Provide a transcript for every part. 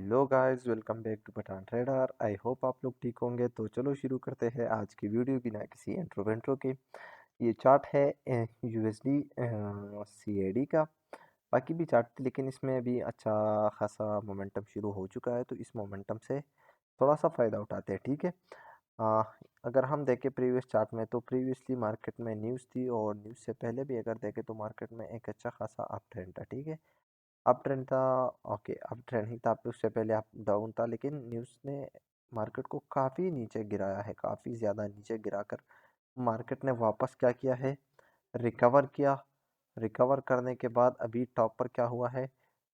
Hello guys, welcome back to Pathan trader. I hope आप लोग ठीक होंगे। तो चलो शुरू करते हैं आज की वीडियो बिना किसी इंट्रो वेंट्रो के। ये चार्ट है यूएसडी सीएडी का। बाकी भी चार्ट थे लेकिन इसमें अभी अच्छा खासा मोमेंटम शुरू हो चुका है, तो इस मोमेंटम से थोड़ा सा फ़ायदा उठाते हैं। ठीक है। अ, अगर हम देखें प्रीवियस चार्ट में, तो प्रीवियसली मार्केट में न्यूज़ थी, और न्यूज़ से पहले भी अगर देखें तो मार्केट में एक अच्छा खासा अप ट्रेंड था। ठीक है। अप ट्रेंड था। ओके, अप ट्रेंड ही था, उससे पहले अप डाउन था, लेकिन न्यूज़ ने मार्केट को काफ़ी नीचे गिराया है, काफ़ी ज़्यादा नीचे गिराकर मार्केट ने वापस क्या किया है, रिकवर किया। रिकवर करने के बाद अभी टॉप पर क्या हुआ है,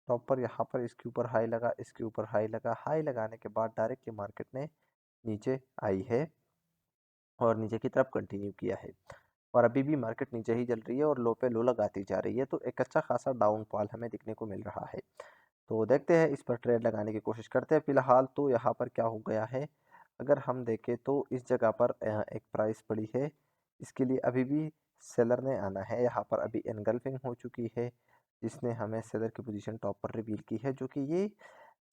टॉप पर यहाँ पर इसके ऊपर हाई लगा, इसके ऊपर हाई लगा। हाई लगाने के बाद डायरेक्टली मार्केट ने नीचे आई है और नीचे की तरफ कंटिन्यू किया है, और अभी भी मार्केट नीचे ही चल रही है और लो पे लो लगाती जा रही है। तो एक अच्छा खासा डाउनफॉल हमें दिखने को मिल रहा है। तो देखते हैं, इस पर ट्रेड लगाने की कोशिश करते हैं। फिलहाल तो यहाँ पर क्या हो गया है, अगर हम देखें तो इस जगह पर एक प्राइस पड़ी है, इसके लिए अभी भी सेलर ने आना है। यहाँ पर अभी एनगल्फिंग हो चुकी है, जिसने हमें सेलर की पोजीशन टॉप पर रिवील की है, जो कि ये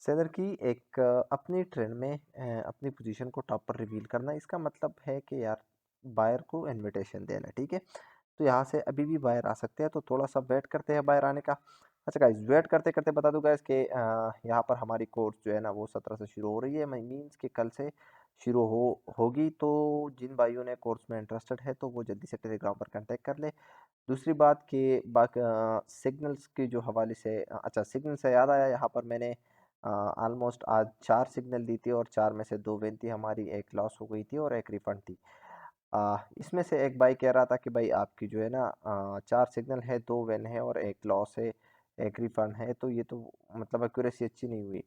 सेलर की एक अपनी ट्रेंड में अपनी पोजीशन को टॉप पर रिवील करना। इसका मतलब है कि यार बायर को इनविटेशन देना। ठीक है। तो यहाँ से अभी भी बायर आ सकते हैं, तो थोड़ा सा वेट करते हैं बायर आने का। अच्छा गाइस, वेट करते करते बता दूं गाइस कि यहाँ पर हमारी कोर्स जो है ना वो 17 से शुरू हो रही है। मीन्स कि कल से शुरू होगी। तो जिन भाइयों ने कोर्स में इंटरेस्टेड है तो वो जल्दी से टेलीग्राम पर कांटेक्ट कर ले। दूसरी बात कि सिग्नल्स के जो हवाले से अच्छा, सिग्नल से याद आया, यहाँ पर मैंने ऑलमोस्ट आज 4 सिग्नल दी थी, और 4 में से 2 विन थी हमारी, एक लॉस हो गई थी और एक रिफंड थी। इसमें से एक भाई कह रहा था कि भाई आपकी जो है ना 4 सिग्नल है, 2 विन है और एक लॉस है, एक रिफंड है, तो ये तो मतलब एक्यूरेसी अच्छी नहीं हुई।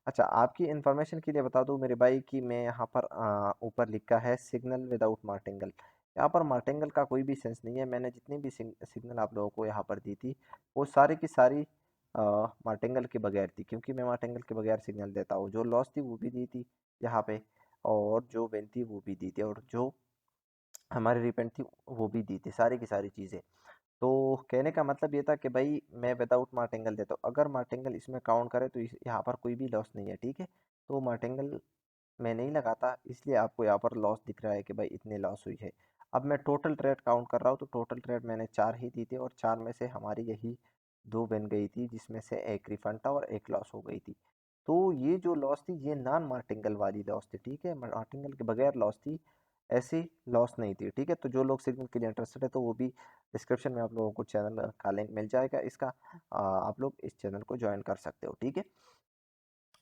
अच्छा, आपकी इन्फॉर्मेशन के लिए बता दूं मेरे भाई कि मैं यहाँ पर ऊपर लिखा है सिग्नल विदाउट मार्टिंगल। यहाँ पर मार्टिंगल का कोई भी सेंस नहीं है। मैंने जितनी भी सिग्नल आप लोगों को यहाँ पर दी थी, वो सारी की सारी मार्टिंगल के बगैर थी, क्योंकि मैं मार्टिंगल के बगैर सिग्नल देता हूँ। जो लॉस थी वो भी दी थी यहाँ पे, और जो विन थी वो भी दी थी, और जो हमारी रिपेंट थी वो भी दी थी, सारी की सारी चीज़ें। तो कहने का मतलब ये था कि भाई मैं विदाउट मार्टिंगल देता हूँ। अगर मार्टिंगल इसमें काउंट करे तो यहाँ पर कोई भी लॉस नहीं है। ठीक है। तो मार्टिंगल मैं नहीं लगाता, इसलिए आपको यहाँ पर लॉस दिख रहा है कि भाई इतनी लॉस हुई है। अब मैं टोटल ट्रेड काउंट कर रहा हूँ, तो टोटल ट्रेड मैंने 4 ही दी थी, और 4 में से हमारी यही 2 बन गई थी, जिसमें से एक रिफंड था और एक लॉस हो गई थी। तो ये जो लॉस थी ये नॉन मार्टिंगल वाली लॉस थी। ठीक है। मार्टिंगल के बगैर लॉस थी, ऐसी लॉस नहीं थी। ठीक है। तो जो लोग सिग्नल के लिए इंटरेस्टेड है, तो वो भी डिस्क्रिप्शन में आप लोगों को चैनल का लिंक मिल जाएगा इसका, आप लोग इस चैनल को ज्वाइन कर सकते हो। ठीक है।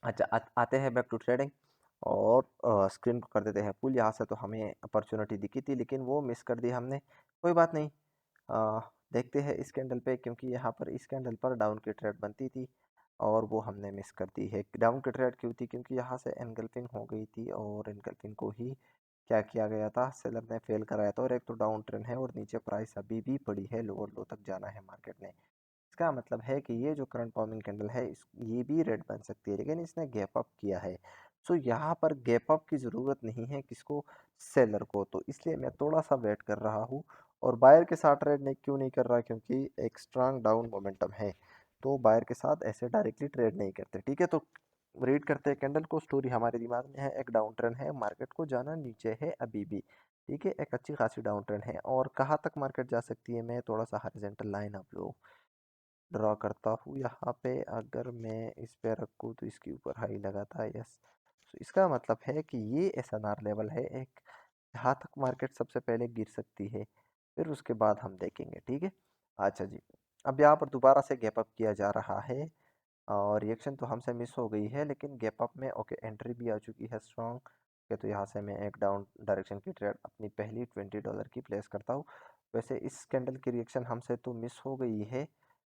अच्छा, आते हैं बैक टू ट्रेडिंग, और स्क्रीन को कर देते हैं फुल। यहाँ से तो हमें अपॉर्चुनिटी दिखी थी, लेकिन वो मिस कर दी हमने। कोई बात नहीं। अ, देखते हैं इस कैंडल पे, क्योंकि यहाँ पर इस कैंडल पर डाउन की ट्रेड बनती थी, और वो हमने मिस कर दी है। डाउन की ट्रेड क्यों थी, क्योंकि यहाँ से एनगल्फिंग हो गई थी, और एनगल्फिंग को ही क्या किया गया था, सेलर ने फेल कराया था। और एक तो डाउन ट्रेंड है, और नीचे प्राइस अभी भी पड़ी है, लोअर लो तक जाना है मार्केट ने। इसका मतलब है कि ये जो करंट फॉर्मिंग कैंडल है, ये भी रेड बन सकती है, लेकिन इसने गैप अप किया है। सो यहाँ पर गैप अप की ज़रूरत नहीं है किसको, सेलर को। तो इसलिए मैं थोड़ा सा वेट कर रहा हूँ, और बायर के साथ ट्रेड नहीं क्यों नहीं कर रहा, क्योंकि एक स्ट्रांग डाउन मोमेंटम है। तो बायर के साथ ऐसे डायरेक्टली ट्रेड नहीं करते। ठीक है। तो रीड करते हैं कैंडल को। स्टोरी हमारे दिमाग में है, एक डाउन ट्रेंड है, मार्केट को जाना नीचे है अभी भी। ठीक है। एक अच्छी खासी डाउन ट्रेंड है, और कहाँ तक मार्केट जा सकती है, मैं थोड़ा सा हॉरिजॉन्टल लाइन आप लोग ड्रॉ करता हूँ यहाँ पे। अगर मैं इस पे रखूँ तो इसके ऊपर हाई लगा था, यस। तो इसका मतलब है कि ये एसएनआर लेवल है एक, यहाँ तक मार्केट सबसे पहले गिर सकती है, फिर उसके बाद हम देखेंगे। ठीक है। अच्छा जी, अब यहाँ पर दोबारा से गैप अप किया जा रहा है, और रिएक्शन तो हमसे मिस हो गई है, लेकिन गैप अप में ओके एंट्री भी आ चुकी है स्ट्रॉन्ग के। तो यहाँ से मैं एक डाउन डायरेक्शन की ट्रेड अपनी पहली $20 की प्लेस करता हूँ। वैसे इस कैंडल की रिएक्शन हमसे तो मिस हो गई है,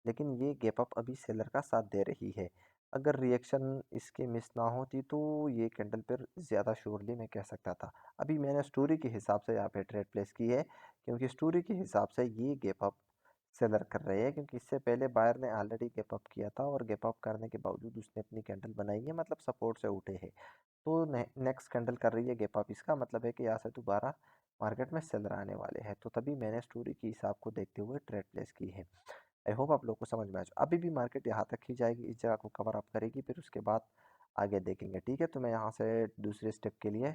लेकिन ये गैप अप अभी सेलर का साथ दे रही है। अगर रिएक्शन इसकी मिस ना होती तो ये कैंडल पर ज़्यादा श्योरली मैं कह सकता था। अभी मैंने स्टोरी के हिसाब से यहाँ पे ट्रेड प्लेस की है, क्योंकि स्टोरी के हिसाब से ये गैप अप सेलर कर रहे हैं, क्योंकि इससे पहले बायर ने ऑलरेडी गैप अप किया था, और गैप अप करने के बावजूद उसने अपनी कैंडल बनाई है, मतलब सपोर्ट से उठे हैं। तो नेक्स्ट कैंडल कर रही है गैप अप, इसका मतलब है कि यहाँ से दोबारा मार्केट में सेलर आने वाले हैं। तो तभी मैंने स्टोरी के हिसाब को देखते हुए ट्रेड प्लेस की है। आई होप आप लोग को समझ में आ जाए। अभी भी मार्केट यहाँ तक ही जाएगी, इस जगह को कवर अप करेगी, फिर उसके बाद आगे देखेंगे। ठीक है, तो मैं यहाँ से दूसरे स्टेप के लिए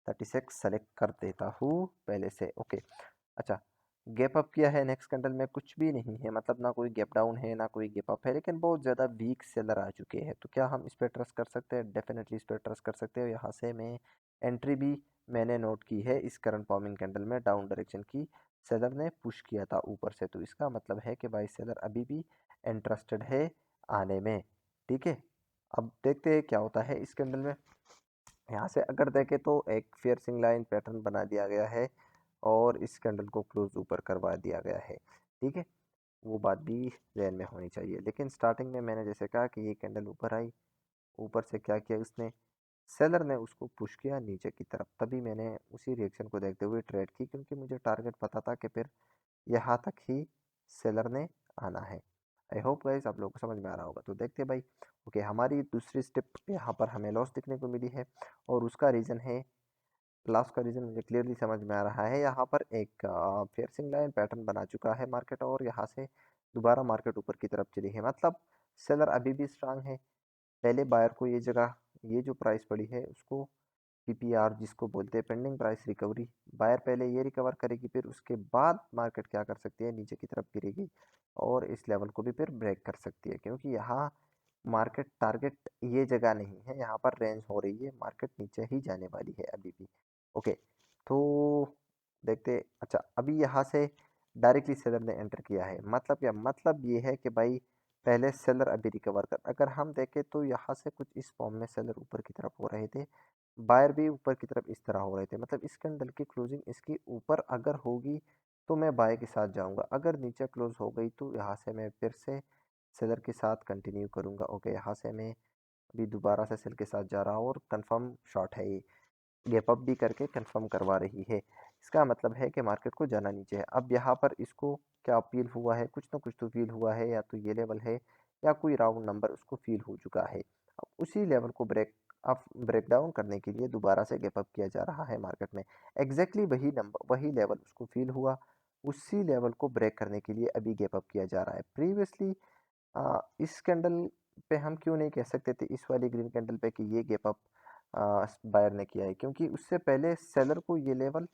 36 सेलेक्ट कर देता हूँ पहले से। ओके, अच्छा, गैप अप किया है नेक्स्ट कैंडल में, कुछ भी नहीं है, मतलब ना कोई गैप डाउन है ना कोई गैप अप है, लेकिन बहुत ज़्यादा वीक सेलर आ चुके हैं। तो क्या हम इस पर ट्रस्ट कर सकते हैं? डेफिनेटली इस पर ट्रस्ट कर सकते हैं। यहाँ से मैं एंट्री भी मैंने नोट की है इस करंट फॉर्मिंग कैंडल में, डाउन डायरेक्शन की सेलर ने पुश किया था ऊपर से, तो इसका मतलब है कि भाई सेलर अभी भी इंटरेस्टेड है आने में। ठीक है, अब देखते हैं क्या होता है इस कैंडल में। यहाँ से अगर देखें तो एक फेयर सिंग लाइन पैटर्न बना दिया गया है और इस कैंडल को क्लोज ऊपर करवा दिया गया है। ठीक है, वो बात भी जहन में होनी चाहिए। लेकिन स्टार्टिंग में मैंने जैसे कहा कि ये कैंडल ऊपर आई, ऊपर से क्या किया उसने, सेलर ने उसको पुश किया नीचे की तरफ, तभी मैंने उसी रिएक्शन को देखते हुए ट्रेड की, क्योंकि मुझे टारगेट पता था कि फिर यहाँ तक ही सेलर ने आना है। आई होप गाइस आप लोगों को समझ में आ रहा होगा। तो देखते हैं भाई। ओके, हमारी दूसरी स्टेप यहाँ पर हमें लॉस दिखने को मिली है, और उसका रीज़न है, लॉस का रीज़न मुझे क्लियरली समझ में आ रहा है। यहाँ पर एक फेयरसिंग लाइन पैटर्न बना चुका है मार्केट, और यहाँ से दोबारा मार्केट ऊपर की तरफ चली है, मतलब सेलर अभी भी स्ट्रांग है। पहले बायर को ये जगह, ये जो प्राइस पड़ी है उसको पीपीआर जिसको बोलते हैं, पेंडिंग प्राइस रिकवरी, बायर पहले ये रिकवर करेगी, फिर उसके बाद मार्केट क्या कर सकती है, नीचे की तरफ गिरेगी और इस लेवल को भी फिर ब्रेक कर सकती है, क्योंकि यहाँ मार्केट टारगेट ये जगह नहीं है, यहाँ पर रेंज हो रही है, मार्केट नीचे ही जाने वाली है अभी भी। ओके, तो देखते, अच्छा अभी यहाँ से डायरेक्टली सेलर ने एंटर किया है, मतलब क्या, मतलब ये है कि भाई पहले सेलर अभी रिकवर कर, अगर हम देखें तो यहाँ से कुछ इस फॉर्म में सेलर ऊपर की तरफ हो रहे थे, बायर भी ऊपर की तरफ इस तरह हो रहे थे, मतलब इस कैंडल की क्लोजिंग इसकी ऊपर अगर होगी तो मैं बाय के साथ जाऊंगा, अगर नीचे क्लोज हो गई तो यहाँ से मैं फिर से सेलर के साथ कंटिन्यू करूंगा। ओके, यहाँ से मैं अभी दोबारा से सेल के साथ जा रहा हूँ और कंफर्म शॉट है ये, गैप अप भी करके कंफर्म करवा रही है, इसका मतलब है कि मार्केट को जाना नीचे है। अब यहाँ पर इसको क्या फील हुआ है, कुछ ना कुछ तो फील हुआ है, या तो ये लेवल है या कोई राउंड नंबर उसको फील हो चुका है। अब उसी लेवल को ब्रेक डाउन करने के लिए दोबारा से गैप अप किया जा रहा है मार्केट में, एग्जैक्टली वही नंबर वही लेवल उसको फील हुआ, उसी लेवल को ब्रेक करने के लिए अभी गैप अप किया जा रहा है। प्रीवियसली इस कैंडल पे हम क्यों नहीं कह सकते थे, इस वाली ग्रीन कैंडल पे, कि ये गैप अप बायर ने किया है, क्योंकि उससे पहले सेलर को ये लेवल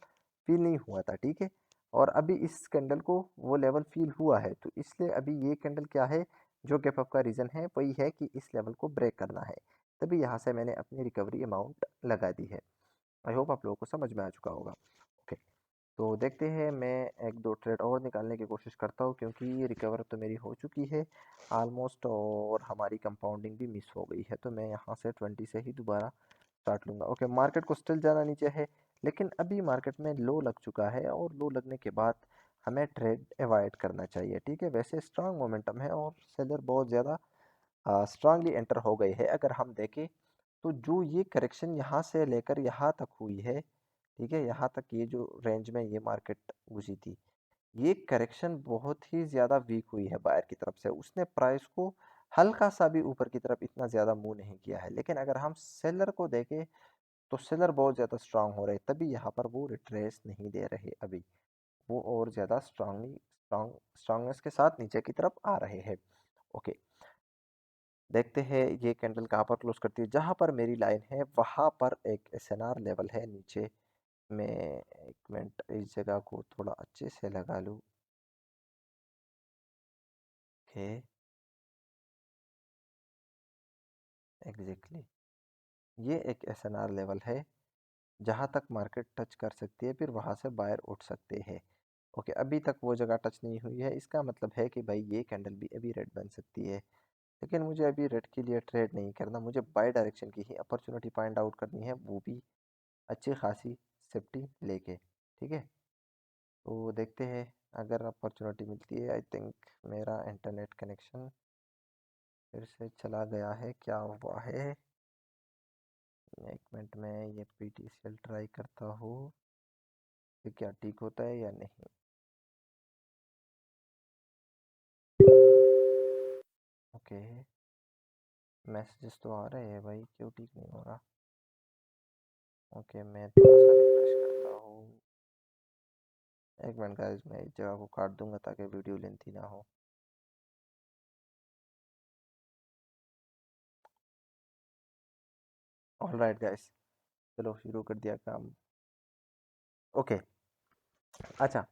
फील नहीं हुआ था। ठीक है, और अभी इस कैंडल को वो लेवल फील हुआ है, तो इसलिए अभी ये कैंडल क्या है, जो गैप अप का रीज़न है वही है कि इस लेवल को ब्रेक करना है, तभी यहाँ से मैंने अपनी रिकवरी अमाउंट लगा दी है। आई होप आप लोगों को समझ में आ चुका होगा। ओके, तो देखते हैं, मैं एक दो ट्रेड और निकालने की कोशिश करता हूँ, क्योंकि रिकवर तो मेरी हो चुकी है ऑलमोस्ट, और हमारी कंपाउंडिंग भी मिस हो गई है, तो मैं यहाँ से 20 से ही दोबारा स्टार्ट लूँगा। ओके, मार्केट को स्टिल जाना नीचे है, लेकिन अभी मार्केट में लो लग चुका है, और लो लगने के बाद हमें ट्रेड अवॉइड करना चाहिए। ठीक है, वैसे स्ट्रांग मोमेंटम है और सेलर बहुत ज़्यादा स्ट्रांगली एंटर हो गए हैं। अगर हम देखें तो जो ये करेक्शन यहाँ से लेकर यहाँ तक हुई है, ठीक है, यहाँ तक ये जो रेंज में ये मार्केट घुसी थी, ये करेक्शन बहुत ही ज़्यादा वीक हुई है बायर की तरफ से, उसने प्राइस को हल्का सा भी ऊपर की तरफ इतना ज़्यादा मूव नहीं किया है। लेकिन अगर हम सेलर को देखें तो सेलर बहुत ज़्यादा स्ट्रांग हो रहे, तभी यहाँ पर वो रिट्रेस नहीं दे रहे अभी, वो और ज़्यादा स्ट्रांगनेस के साथ नीचे की तरफ आ रहे हैं। ओके, देखते हैं ये कैंडल कहाँ पर क्लोज करती है, जहाँ पर मेरी लाइन है वहाँ पर एक एसएनआर लेवल है नीचे। मैं एक मिनट इस जगह को थोड़ा अच्छे से लगा लूँ। ओके, एग्जैक्टली ये एक एसएनआर लेवल है, जहाँ तक मार्केट टच कर सकती है, फिर वहाँ से बायर उठ सकते हैं। ओके, अभी तक वो जगह टच नहीं हुई है, इसका मतलब है कि भाई ये कैंडल भी अभी रेड बन सकती है, लेकिन मुझे अभी रेड के लिए ट्रेड नहीं करना, मुझे बाय डायरेक्शन की ही अपॉर्चुनिटी पॉइंट आउट करनी है, वो भी अच्छी खासी सेफ्टी लेके। ठीक है, तो देखते हैं, अगर अपॉर्चुनिटी मिलती है। आई थिंक मेरा इंटरनेट कनेक्शन फिर से चला गया है, क्या हुआ है, एक मिनट में ये पीटीसीएल ट्राई करता हूँ कि क्या ठीक होता है या नहीं। ओके, मैसेजेस तो आ रहे हैं भाई, क्यों ठीक नहीं हो रहा। ओके, मैं थोड़ा सा रिफ्रेश करता हूँ, एक मिनट गाइस, मैं इस जगह को काट दूंगा ताकि वीडियो लेंथी ना हो। ऑलराइट गाइस, चलो शुरू कर दिया काम। ओके, अच्छा,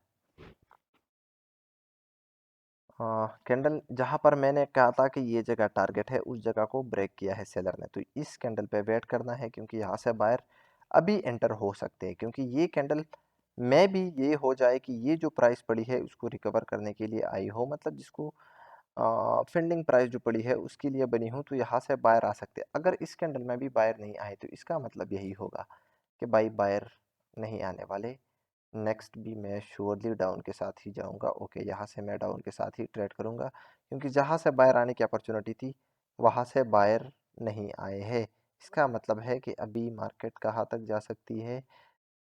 कैंडल जहाँ पर मैंने कहा था कि ये जगह टारगेट है, उस जगह को ब्रेक किया है सेलर ने, तो इस कैंडल पे वेट करना है क्योंकि यहाँ से बायर अभी एंटर हो सकते हैं, क्योंकि ये कैंडल में भी ये हो जाए कि ये जो प्राइस पड़ी है उसको रिकवर करने के लिए आई हो, मतलब जिसको फंडिंग प्राइस जो पड़ी है उसके लिए बनी हो, तो यहाँ से बायर आ सकते हैं। अगर इस कैंडल में भी बायर नहीं आए तो इसका मतलब यही होगा कि भाई बायर नहीं आने वाले। नेक्स्ट भी मैं श्योरली डाउन के साथ ही जाऊंगा। ओके, यहाँ से मैं डाउन के साथ ही ट्रेड करूंगा क्योंकि जहाँ से बायर आने की अपॉर्चुनिटी थी वहाँ से बायर नहीं आए हैं। इसका मतलब है कि अभी मार्केट कहाँ तक जा सकती है।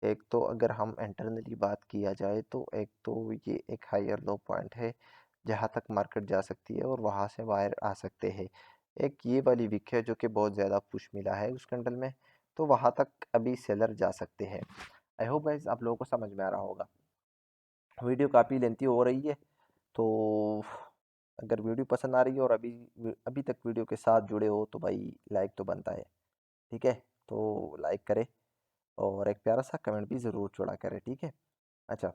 एक तो अगर हम इंटरनली बात किया जाए तो एक तो ये एक हायर लो पॉइंट है जहाँ तक मार्केट जा सकती है और वहाँ से बाहर आ सकते हैं। एक ये वाली विक है जो कि बहुत ज़्यादा पुश मिला है उस कैंडल में, तो वहाँ तक अभी सेलर जा सकते हैं। आई होप गाइस आप लोगों को समझ में आ रहा होगा। वीडियो काफ़ी लेंथी हो रही है, तो अगर वीडियो पसंद आ रही है और अभी अभी तक वीडियो के साथ जुड़े हो तो भाई लाइक तो बनता है, ठीक है। तो लाइक करें और एक प्यारा सा कमेंट भी ज़रूर छोड़ा करें, ठीक है। अच्छा,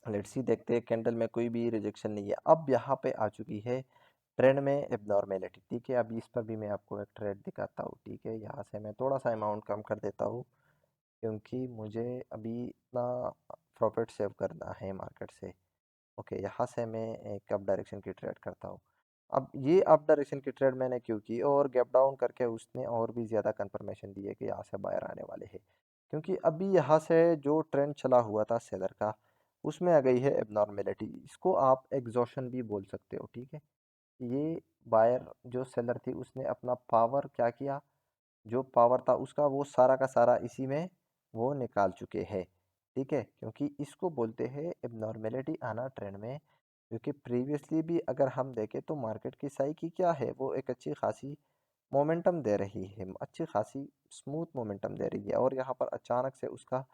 लेट्स सी, देखते हैं कैंडल में कोई भी रिजेक्शन नहीं है। अब यहाँ पे आ चुकी है ट्रेंड में एबनॉर्मेलिटी, ठीक है। अभी इस पर भी मैं आपको एक ट्रेड दिखाता हूँ, ठीक है। यहाँ से मैं थोड़ा सा अमाउंट कम कर देता हूँ क्योंकि मुझे अभी इतना प्रॉफिट सेव करना है मार्केट से। ओके, यहाँ से मैं एक अप डायरेक्शन की ट्रेड करता हूँ। अब ये अप डायरेक्शन की ट्रेड मैंने क्यों की, और गैप डाउन करके उसने और भी ज़्यादा कंफर्मेशन दी है कि यहाँ से बाहर आने वाले हैं, क्योंकि अभी यहाँ से जो ट्रेंड चला हुआ था सेलर का उसमें आ गई है एबनॉर्मेलिटी। इसको आप एग्जॉशन भी बोल सकते हो, ठीक है। ये बायर जो सेलर थी उसने अपना पावर क्या किया, जो पावर था उसका वो सारा का सारा इसी में वो निकाल चुके हैं, ठीक है। क्योंकि इसको बोलते हैं एबनॉर्मेलिटी आना ट्रेंड में, क्योंकि प्रीवियसली भी अगर हम देखें तो मार्केट की साइकी क्या है, वो एक अच्छी खासी मोमेंटम दे रही है, अच्छी खासी स्मूथ मोमेंटम दे रही है, और यहाँ पर अचानक से उसका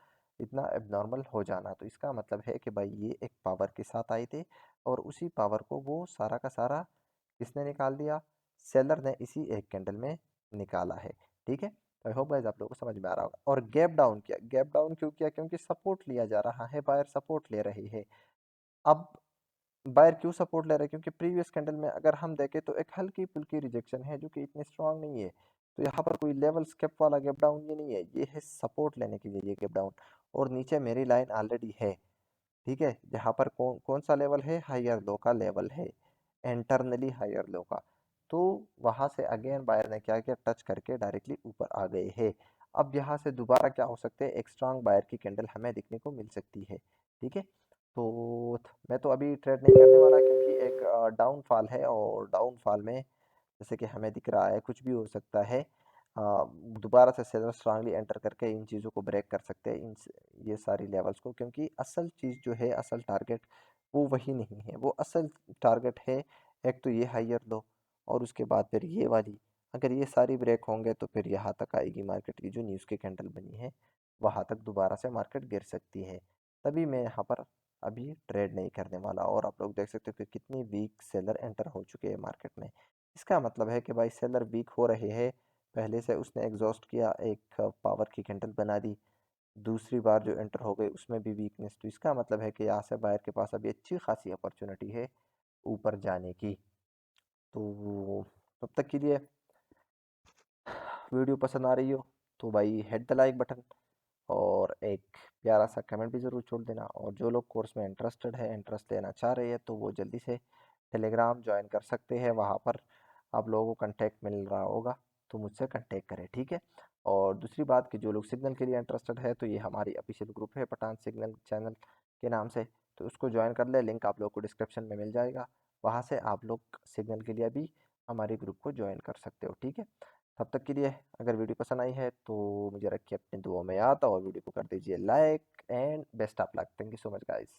इतना एबनॉर्मल हो जाना, तो इसका मतलब है कि भाई ये एक पावर के साथ आए थे और उसी पावर को वो सारा का सारा किसने निकाल दिया, सेलर ने इसी एक कैंडल में निकाला है, ठीक है। तो आई होप गाइस आप लोगों को समझ में आ रहा होगा। और गैप डाउन किया, गैप डाउन क्यों किया, क्योंकि सपोर्ट लिया जा रहा है, बायर सपोर्ट ले रही है। अब बायर क्यों सपोर्ट ले रहे हैं, क्योंकि प्रीवियस कैंडल में अगर हम देखें तो एक हल्की फुल्की रिजेक्शन है जो कि इतनी स्ट्रांग नहीं है, तो यहाँ पर कोई लेवल स्केप वाला गैप डाउन ये नहीं है, ये है सपोर्ट लेने के लिए ये गैप डाउन। और नीचे मेरी लाइन ऑलरेडी है, ठीक है। यहाँ पर कौन कौन सा लेवल है, हायर लो का लेवल है, इंटरनली हायर लो का। तो वहां से अगेन बायर ने क्या किया, टच करके डायरेक्टली ऊपर आ गए हैं। अब यहाँ से दोबारा क्या हो सकते हैं, एक स्ट्रांग बायर की कैंडल हमें दिखने को मिल सकती है, ठीक है। तो मैं तो अभी ट्रेड नहीं करने वाला क्योंकि एक डाउनफॉल है, और डाउनफॉल में जैसे कि हमें दिख रहा है कुछ भी हो सकता है। दोबारा से सेलर स्ट्रांगली एंटर करके इन चीज़ों को ब्रेक कर सकते हैं, इन ये सारी लेवल्स को, क्योंकि असल चीज़ जो है, असल टारगेट वो वही नहीं है। वो असल टारगेट है एक तो ये हायर लो और उसके बाद फिर ये वाली। अगर ये सारी ब्रेक होंगे तो फिर यहाँ तक आएगी मार्केट की जो न्यूज़ की कैंडल बनी है, वहाँ तक दोबारा से मार्केट गिर सकती है। तभी मैं यहाँ पर अभी ट्रेड नहीं करने वाला। और आप लोग देख सकते हो कि कितनी वीक सेलर एंटर हो चुके हैं मार्केट में। इसका मतलब है कि भाई सेलर वीक हो रहे हैं, पहले से उसने एग्जॉस्ट किया, एक पावर की कैंडल बना दी, दूसरी बार जो एंटर हो गई उसमें भी वीकनेस, तो इसका मतलब है कि यहाँ से बायर के पास अभी अच्छी खासी अपॉर्चुनिटी है ऊपर जाने की। तो तब तक के लिए वीडियो पसंद आ रही हो तो भाई हिट द लाइक बटन और एक प्यारा सा कमेंट भी ज़रूर छोड़ देना। और जो लोग कोर्स में इंटरेस्टेड है, इंटरेस्ट लेना चाह रहे हैं, तो वो जल्दी से टेलीग्राम ज्वाइन कर सकते हैं। वहाँ पर आप लोगों को कंटेक्ट मिल रहा होगा, तो मुझसे कंटेक्ट करें, ठीक है। और दूसरी बात कि जो लोग सिग्नल के लिए इंटरेस्टेड है, तो ये हमारी ऑफिशियल ग्रुप है पठान सिग्नल चैनल के नाम से, तो उसको ज्वाइन कर ले, लिंक आप लोग को डिस्क्रिप्शन में मिल जाएगा। वहाँ से आप लोग सिग्नल के लिए भी हमारे ग्रुप को ज्वाइन कर सकते हो, ठीक है। तब तक के लिए अगर वीडियो पसंद आई है तो मुझे रखिए अपनी दुआओं में याद, और वीडियो को कर दीजिए like, and best of luck. Thank you so much guys.